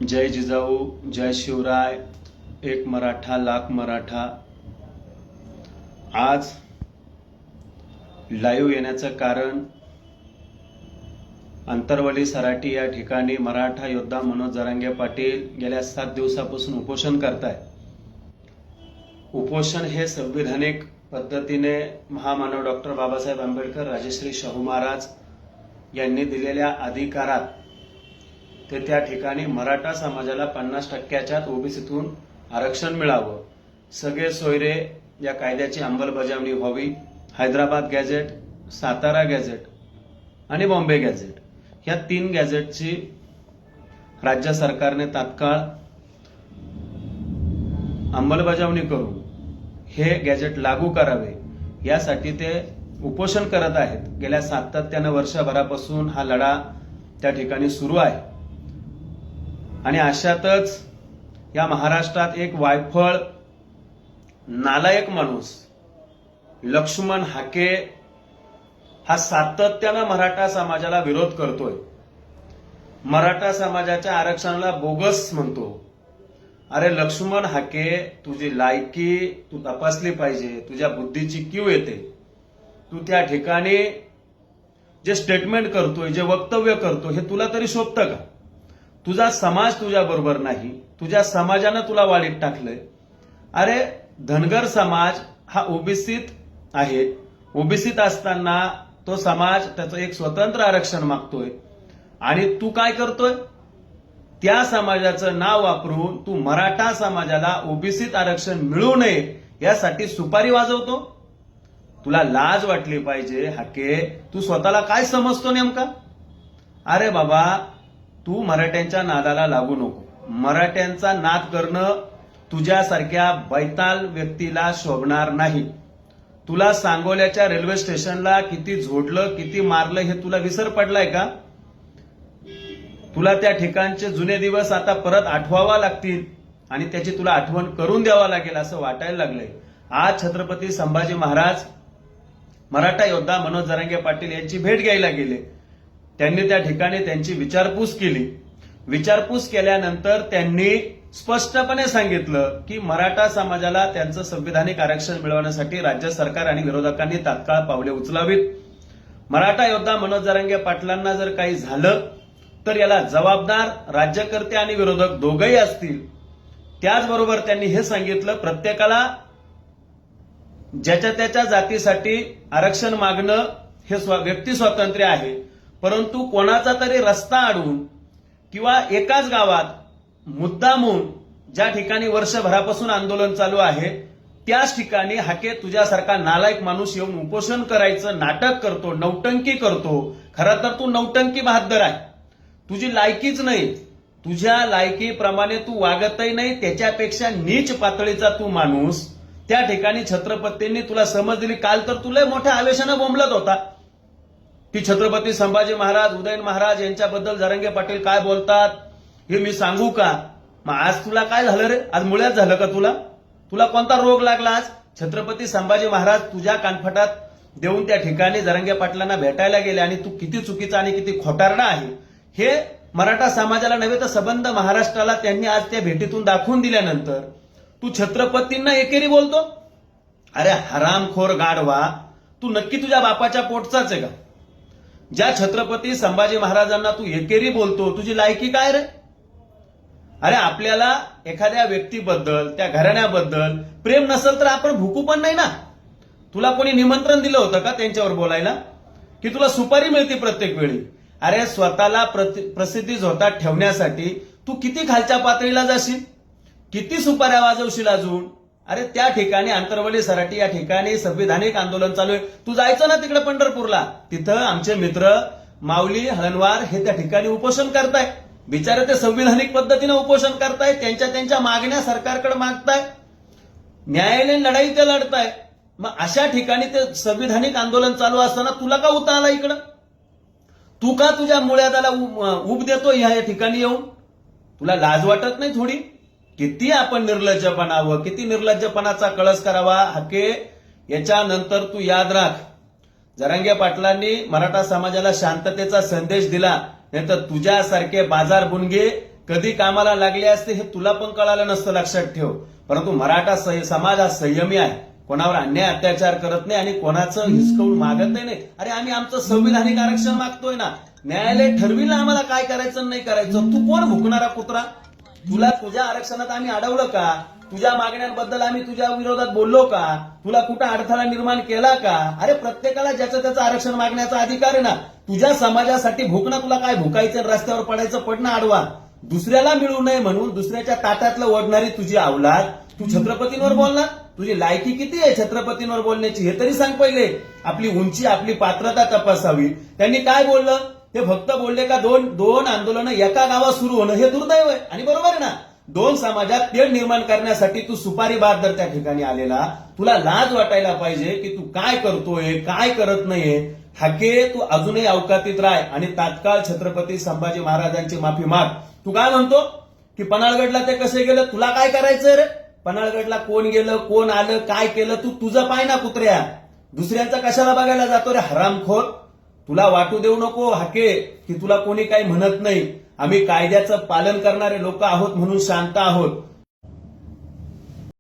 जय जिजाऊ, जय शिवराय, एक मराठा लाख मराठा। आज लाईव्ह येण्याचं कारण अंतरवली सराटी या ठिकाणी मराठा योद्धा मनोज जरांगे पाटील गेल्या 7 दिवसापासून उपोषण करताय। उपोषण हे संविधानिक पद्धतीने महामानव डॉक्टर बाबासाहेब आंबेडकर, राजश्री शाहू महाराज यांनी दिलेल्या अधिकारात ते त्या ठिकाणी मराठा समाजाला 50%च्या ओबीसीतून आरक्षण मिळावं, सगळे सोयरे या कायद्याची अंमलबजावणी व्हावी, हैदराबाद गॅझेट, सातारा गॅझेट आणि बॉम्बे गॅझेट या 3 गॅझेटची राज्य सरकारने तात्काळ अंमलबजावणी करून हे गॅझेट लागू करावे यासाठी ते उपोषण करत आहेत। गेल्या सातत्याने वर्षभरापासून हा लढा त्या ठिकाणी सुरू आहे आणि अशातच या महाराष्ट्रात एक वायफळ नालायक माणूस लक्ष्मण हाके हा सातत्याने मराठा समाजाला विरोध करतोय, मराठा समाजाच्या आरक्षणाला बोगस म्हणतो। अरे लक्ष्मण हाके, तुझी लायकी तू तपासली पाहिजे, तुझ्या बुद्धीची कीव येते। तू त्या ठिकाणी जे स्टेटमेंट करतोय, जे वक्तव्य करतो हे तुला तरी शोभतं का? तुझा समाज तुझ्या बरोबर नाही, तुझ्या समाजानं तुला वाळीत टाकलंय। अरे धनगर समाज हा ओबीसीत आहे, ओबीसीत असताना तो समाज त्याचं एक स्वतंत्र आरक्षण मागतोय आणि तू काय करतोय? त्या समाजाचं नाव वापरून तू मराठा समाजाला ओबीसीत आरक्षण मिळू नये यासाठी सुपारी वाजवतो। तुला लाज वाटली पाहिजे हाके, तू स्वतःला काय समजतो नेमका? अरे बाबा, तू मराठ्यांच्या नादाला लागू नको। मराठ्यांचा नाद करणं तुझ्यासारख्या बैताल व्यक्तीला शोभणार नाही। तुला सांगोल्याच्या रेल्वे स्टेशनला किती झोडलं, किती मारलं हे तुला विसर पडलाय का? तुला त्या ठिकाणचे जुने दिवस आता परत आठवावा लागतील आणि त्याची तुला आठवण करून द्यावा लागेल असं वाटायला लागलंय। आज छत्रपती संभाजी महाराज मराठा योद्धा मनोज जरांगे पाटील यांची भेट घ्यायला गेले। त्यांनी त्या ठिकाणी त्यांची विचारपूस केली। विचारपूस केल्यानंतर त्यांनी स्पष्टपणे सांगितलं की मराठा समाजाला त्यांचं संविधानिक आरक्षण मिळवण्यासाठी राज्य सरकार आणि विरोधकांनी तात्काळ पावले उचलावीत। मराठा योद्धा मनोज जरांगे पाटलांना जर काही झालं तर याला जबाबदार राज्यकर्ते आणि विरोधक दोघंही असतील। त्याचबरोबर त्यांनी हे सांगितलं, प्रत्येकाला ज्याच्या त्याच्या जातीसाठी आरक्षण मागणं हे व्यक्ती स्वातंत्र्य आहे, परंतु कोणाचा तरी रस्ता अडवून किंवा एकाच गावात मुद्दामून ज्या ठिकाणी वर्षभरापासून आंदोलन चालू आहे त्याच ठिकाणी हाके तुझ्यासारखा नालायक माणूस येऊन उपोषण करायचं नाटक करतो, नौटंकी करतो। खरं तर तू नौटंकी बहादर आहे, तुझी लायकीच नाही, तुझ्या लायकीप्रमाणे तू वागतही नाही, त्याच्यापेक्षा नीच पातळीचा तू माणूस। त्या ठिकाणी छत्रपतींनी तुला समज दिली। काल तर तुला मोठ्या आवेशानं बोंबलत होता की छत्रपती संभाजी महाराज, उदयन महाराज यांच्याबद्दल जरांगे पाटील काय बोलतात हे मी सांगू का? मग आज तुला काय झालं रे? आज मुळ्यात झालं का तुला? तुला कोणता रोग लागला आज? छत्रपती संभाजी महाराज तुझ्या कानफटात देऊन त्या ठिकाणी जरांगे पाटलांना भेटायला गेले आणि तू किती चुकीचा आणि किती खोटारडा आहे हे मराठा समाजाला नव्हे तर सबंध महाराष्ट्राला त्यांनी आज त्या भेटीतून दाखवून दिल्यानंतर तू छत्रपतींना एकेरी बोलतो? अरे हरामखोर गाढवा, तू नक्की तुझ्या बापाच्या पोटचाच आहे का? ज्या छत्रपती संभाजी महाराजांना तू एकेरी बोलतो, तुझी लायकी काय रे? अरे आपल्याला एखाद्या व्यक्तीबद्दल, त्या घराण्याबद्दल प्रेम नसेल तर आपण भुकू पण नाही ना। तुला कोणी निमंत्रण दिलं होतं का त्यांच्यावर बोलायला? की तुला सुपारी मिळते प्रत्येक वेळी? अरे स्वतःला प्रसिद्धी झोतात ठेवण्यासाठी तू किती खालच्या पातळीला जाशील, किती सुपाऱ्या वाजवशील अजून? अरे त्या ठिकाणी अंतरवली सराटी या ठिकाणी संविधानिक आंदोलन चालू आहे, तू जायचं ना तिकडे पंढरपूरला। तिथं आमचे मित्र माऊली हळणवार हे त्या ठिकाणी उपोषण करताय। बिचारे ते संविधानिक पद्धतीने उपोषण करताय, त्यांच्या मागण्या सरकारकडे मागताय, न्यायालयीन लढाई ते लढताय। मग अशा ठिकाणी ते संविधानिक आंदोलन चालू असताना तुला का उता आला इकडं? तू का तुझ्या मुळ्यादाला उब देतो या ठिकाणी येऊन? तुला लाज वाटत नाही थोडी? किती आपण निर्लज्जपणावं, किती निर्लज्जपणाचा कळस करावा हाके। याच्यानंतर तू याद राख, जरांगे पाटलांनी मराठा समाजाला शांततेचा संदेश दिला, नाही तर तुझ्यासारखे बाजार बुनगे कधी कामाला लागले असते हे तुला पण कळालं नसतं, लक्षात ठेव. परंतु मराठा समाज हा संयमी आहे, कोणावर अन्याय अत्याचार करत नाही आणि कोणाचं हिसकवून मागत नाही. अरे आम्ही आमचं संविधानिक आरक्षण मागतोय ना, न्यायालय ठरविलं आम्हाला काय करायचं नाही करायचं. तू कोण भुकणारा कुत्रा? तुला तुझ्या आरक्षणात आम्ही अडवलं का? तुझ्या मागण्यांबद्दल आम्ही तुझ्या विरोधात बोललो का? तुला कुठं अडथळा निर्माण केला का? अरे प्रत्येकाला ज्याचं त्याचं आरक्षण मागण्याचा अधिकार आहे ना. तुझ्या समाजासाठी भुकणं, तुला काय भुकायचं, रस्त्यावर पडायचं, पडणं आडवा. दुसऱ्याला मिळू नये म्हणून दुसऱ्याच्या ताटातलं ओढणारी तुझी अवलाद तू छत्रपतींवर बोलणार? तुझी लायकी किती आहे छत्रपतींवर बोलण्याची हे तरी सांग पहिले. आपली उंची, आपली पात्रता तपासावी. त्यांनी काय बोललं ते फक्त बोलले का दोन आंदोलनं एका गावात सुरू होणं हे दुर्दैव आहे. आणि बरोबर आहे ना, दोन समाजात तेढ निर्माण करण्यासाठी तू सुपारी बादर त्या ठिकाणी आलेला. तुला लाज वाटायला पाहिजे की तू काय करतोय, काय करत नाहीये. हाके, तू अजूनही अवकातीत राह आणि तात्काळ छत्रपती संभाजी महाराजांची माफी माग. तू काय म्हणतो की पन्हाळगडला ते कसे गेलं, तुला काय करायचं रे? पन्हाळगडला कोण गेलं, कोण आलं, काय केलं, तू तुझं पाय ना कुत्र्या. दुसऱ्यांचा कशाला बघायला जातो रे हरामखोर? तुला वाटू देऊ नको हाके की तुला कोणी काही म्हणत नाही. आम्ही कायद्याचं पालन करणारे लोक आहोत म्हणून शांत आहोत.